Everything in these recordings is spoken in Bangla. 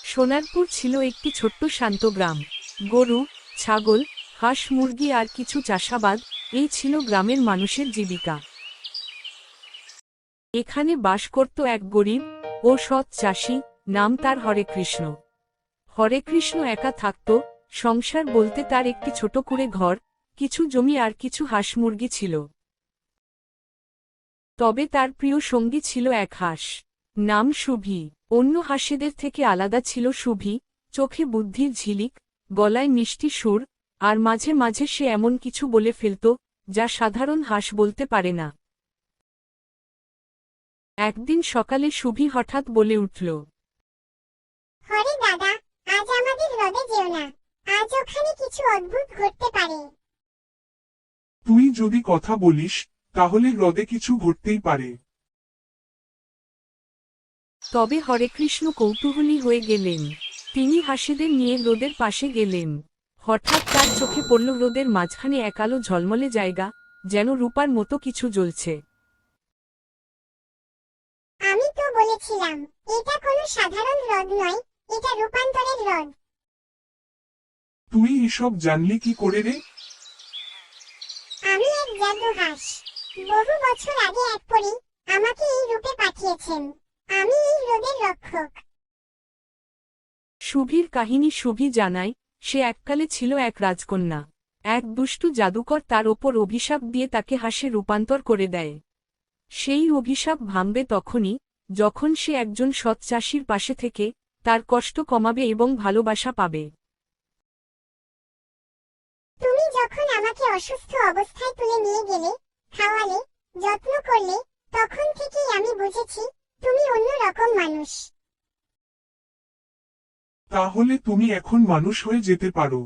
সোনারপুর ছিল একটি ছোট্ট শান্ত গ্রাম। গরু, ছাগল, হাঁস মুরগি আর কিছু চাষাবাদ, এই ছিল গ্রামের মানুষের জীবিকা। এখানে বাস করত এক গরিব ও সৎ চাষি, নাম তার হরেকৃষ্ণ। হরেকৃষ্ণ একা থাকত, সংসার বলতে তার একটি ছোট কুঁড়ে ঘর, কিছু জমি আর কিছু হাঁস মুরগি ছিল। তবে তার প্রিয় সঙ্গী ছিল এক হাঁস, নাম সুভি। অন্য হাঁসেদের থেকে আলাদা ছিল সুভি, চোখে বুদ্ধির ঝিলিক, গলায় মিষ্টি সুর, আর মাঝে মাঝে সে এমন কিছু বলে ফেলত যা সাধারণ হাঁস বলতে পারে না। একদিন সকালে সুভি হঠাৎ বলে উঠল, হরে দাদা, আজ আমাদের হ্রদে যেও না। আজ ওখানে কিছু অদ্ভুত ঘটতে পারে। তুই যদি কথা বলিস তাহলে হ্রদে কিছু ঘটতেই পারে। তবে হরেকৃষ্ণ কৌতূহলী হয়ে গেলেন। তিনি হাঁসেদের নিয়ে হ্রদের পাশে গেলেন। হঠাৎ তার চোখে পড়ল হ্রদের মাঝখানে এক আলো ঝলমলে জায়গা, যেন রূপার মতো কিছু জ্বলছে। আমি তো বলেছিলাম, এটা কোনো সাধারণ হ্রদ নয়, এটা রূপান্তরের হ্রদ। তুই এসব জানলি কি করে রে? আমি এক জাদু হাঁস। বহু বছর আগে এক পরী আমাকে এই রূপে পাঠিয়েছেন। আমি এই হ্রদের রক্ষক। সুভির কাহিনী সুভি জানায়, সে এককালে ছিল এক রাজকন্যা। এক দুষ্টু জাদুকর তার ওপর অভিশাপ দিয়ে তাকে হাঁসে রূপান্তর করে দেয়। সেই অভিশাপ ভাঙবে তখনই, যখন সে একজন সৎ চাষির পাশে থেকে তার কষ্ট কমাবে এবং ভালোবাসা পাবে। তুমি যখন আমাকে অসুস্থ অবস্থায় তুলে নিয়ে গেলে, খাওয়ালে, যত্ন করলে, তখন থেকেই আমি বুঝেছি তুমি অন্য রকম মানুষ। তাহলে তুমি এখন মানুষ হয়ে যেতে পারো।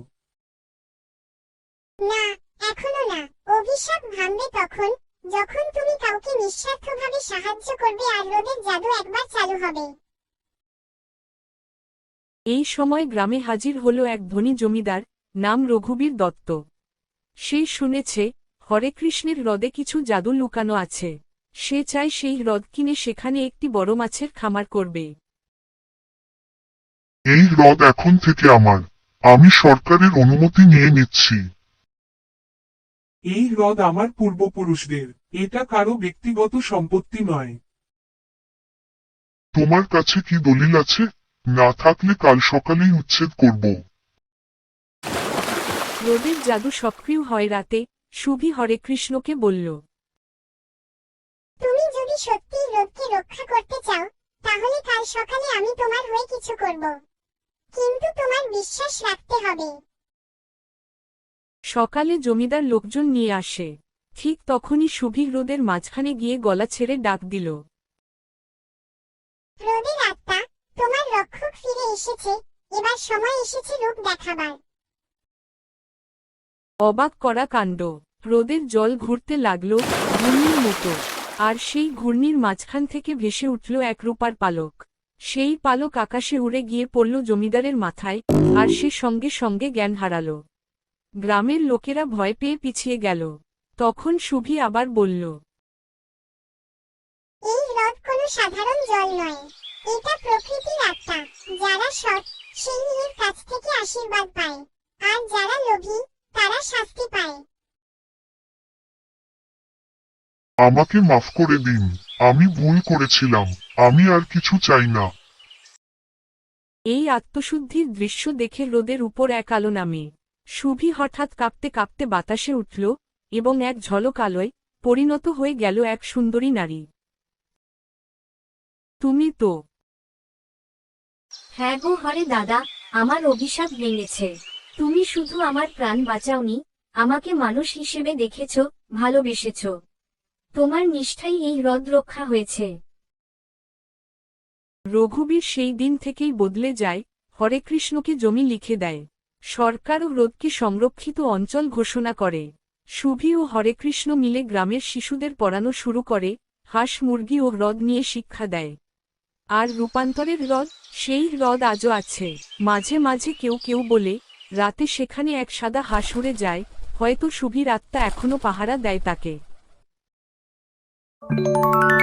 না, এখনো না। অভিশাপ ভাঙবে তখন, যখন তুমি কাউকে নিঃস্বার্থভাবে সাহায্য করবে আর হ্রদের জাদু একবার চালু হবে। এই সময় গ্রামে হাজির হল এক ধনী জমিদার, নাম রঘুবীর দত্ত। সে শুনেছে হরেকৃষ্ণের হ্রদে কিছু জাদু লুকানো আছে। সে চায় সেই হ্রদ কিনে সেখানে একটি বড় মাছের খামার করবে। এই হ্রদ এখন থেকে আমার। আমি সরকারের অনুমতি নিয়ে নিচ্ছি। এই হ্রদ আমার পূর্বপুরুষদের, এটা কারো ব্যক্তিগত সম্পত্তি নয়। তোমার কাছে কি দলিল আছে? না থাকলে কাল সকালেই উচ্ছেদ করব। হ্রদের জাদু সক্রিয় হয় রাতে। সুভি হরেকৃষ্ণকে বলল, তুমি যদি সত্যিই হ্রদকে রক্ষা করতে চাও, তাহলে কাল সকালে আমি তোমার হয়ে কিছু করব। কিন্তু তোমার বিশ্বাস রাখতে হবে। সকালে জমিদার লোকজন নিয়ে আসে। ঠিক তখনই সুভি হ্রদের মাঝখানে গিয়ে গলা ছেড়ে ডাক দিল, হ্রদের আত্মা, তোমার রক্ষক ফিরে এসেছে। এবার সময় এসেছে রূপ দেখাবার। অবাক করা কাণ্ড। হ্রদের জল ঘুরতে লাগল ঘূর্ণির মতো, আর সেই ঘূর্ণির মাঝখান থেকে ভেসে উঠল এক রূপার পালক। সেই পালক আকাশে উড়ে গিয়ে পড়ল জমিদারের মাথায়, আর সে সঙ্গে সঙ্গে জ্ঞান হারাল। গ্রামের লোকেরা ভয় পেয়ে পিছিয়ে গেল। তখন সুভি আবার বলল, এই হ্রদ কোনো সাধারণ জল নয়, এটা প্রকৃতির আত্মা। যারা সৎ, সেই এর কাছ থেকে আশীর্বাদ পায়, আর যারা লোভী, তারা শাস্তি পায়। আমাকে মাফ করে দিন। আমি ভুল করেছিলাম। আমি আর কিছু চাই না। এই আত্মশুদ্ধির দৃশ্য দেখে হ্রদের উপর এক আলো নামে। সুভি হঠাৎ কাঁপতে কাঁপতে বাতাসে উঠল, এবং এক ঝলক আলোয় পরিণত হয়ে গেল এক সুন্দরী নারী। তুমি তো। হ্যাঁ গো হরে দাদা, আমার অভিশাপ ভেঙেছে। তুমি শুধু আমার প্রাণ বাঁচাওনি, আমাকে মানুষ হিসেবে দেখেছ, ভালোবেসেছ। তোমার নিষ্ঠাই এই হ্রদ রক্ষা হয়েছে। রঘুবীর সেই দিন থেকেই বদলে যায়। হরেকৃষ্ণকে জমি লিখে দেয়। সরকারও হ্রদকে সংরক্ষিত অঞ্চল ঘোষণা করে। সুভি ও হরেকৃষ্ণ মিলে গ্রামের শিশুদের পড়ানো শুরু করে, হাঁস মুরগি ও হ্রদ নিয়ে শিক্ষা দেয়। আর রূপান্তরের হ্রদ, সেই হ্রদ আজও আছে। মাঝে মাঝে কেউ কেউ বলে, রাতে সেখানে এক সাদা হাঁস উড়ে যায়, হয়তো সুভির আত্মা এখনো পাহারা দেয় তাকে। you